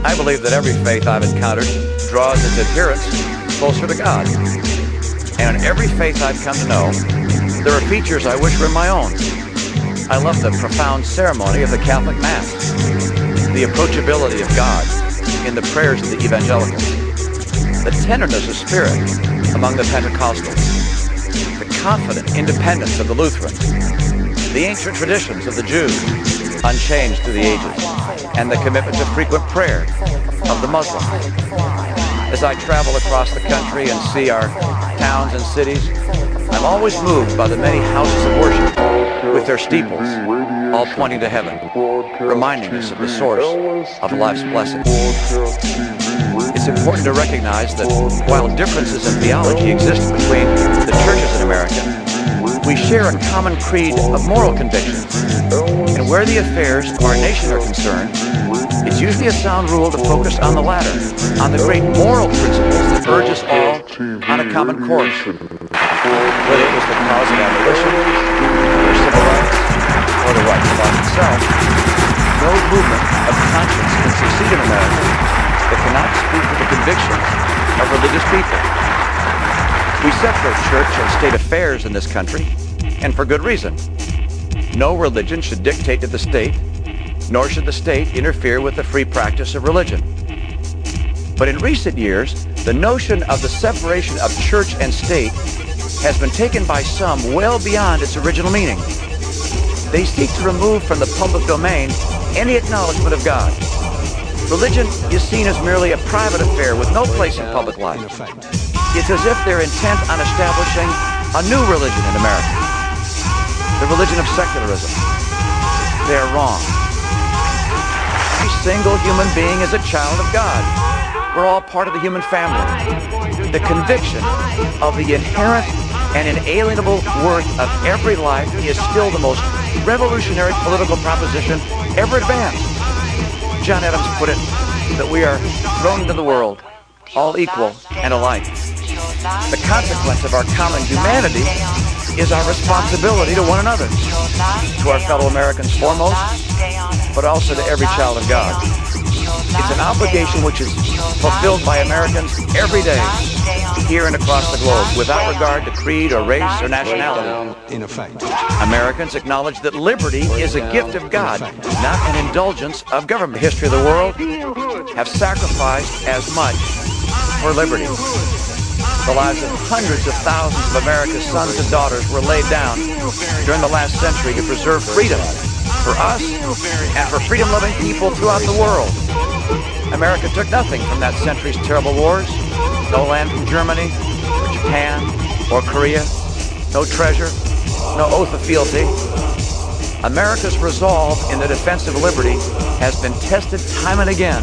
I believe that every faith I've encountered draws its adherents closer to God. And in every faith I've come to know, there are features I wish were my own. I love the profound ceremony of the Catholic Mass, the approachability of God in the prayers of the evangelicals, the tenderness of spirit among the Pentecostals, the confident independence of the Lutherans, the ancient traditions of the Jews, unchanged through the ages, and the commitment to frequent prayer of the Muslims. As I travel across the country and see our towns and cities, I'm always moved by the many houses of worship with their steeples, all pointing to heaven, reminding us of the source of life's blessings. It's important to recognize that while differences in theology exist between the churches in America, we share a common creed of moral convictions. And where the affairs of our nation are concerned, it's usually a sound rule to focus on the latter, on the great moral principles that urge us all on a common course. Whether it was the cause of abolition, or civil rights, or the right to life itself, no movement of conscience can succeed in America that cannot speak to the convictions of religious people. We separate church and state affairs in this country, and for good reason. No religion should dictate to the state, nor should the state interfere with the free practice of religion. But in recent years, the notion of the separation of church and state has been taken by some well beyond its original meaning. They seek to remove from the public domain any acknowledgement of God. Religion is seen as merely a private affair with no place in public life. It's as if they're intent on establishing a new religion in America, the religion of secularism. They're wrong. Every single human being is a child of God. We're all part of the human family. The conviction of the inherent and inalienable worth of every life is still the most revolutionary political proposition ever advanced. John Adams put it that we are thrown into the world, all equal and alike. The consequence of our common humanity is our responsibility to one another, to our fellow Americans foremost, but also to every child of God. It's an obligation which is fulfilled by Americans every day, here and across the globe, without regard to creed or race or nationality. In effect, Americans acknowledge that liberty is a gift of God, not an indulgence of government. The history of the world have sacrificed as much for liberty. The lives of hundreds of thousands of America's sons and daughters were laid down during the last century to preserve freedom for us and for freedom-loving people throughout the world. America took nothing from that century's terrible wars. No land from Germany, or Japan, or Korea. No treasure, no oath of fealty. America's resolve in the defense of liberty has been tested time and again.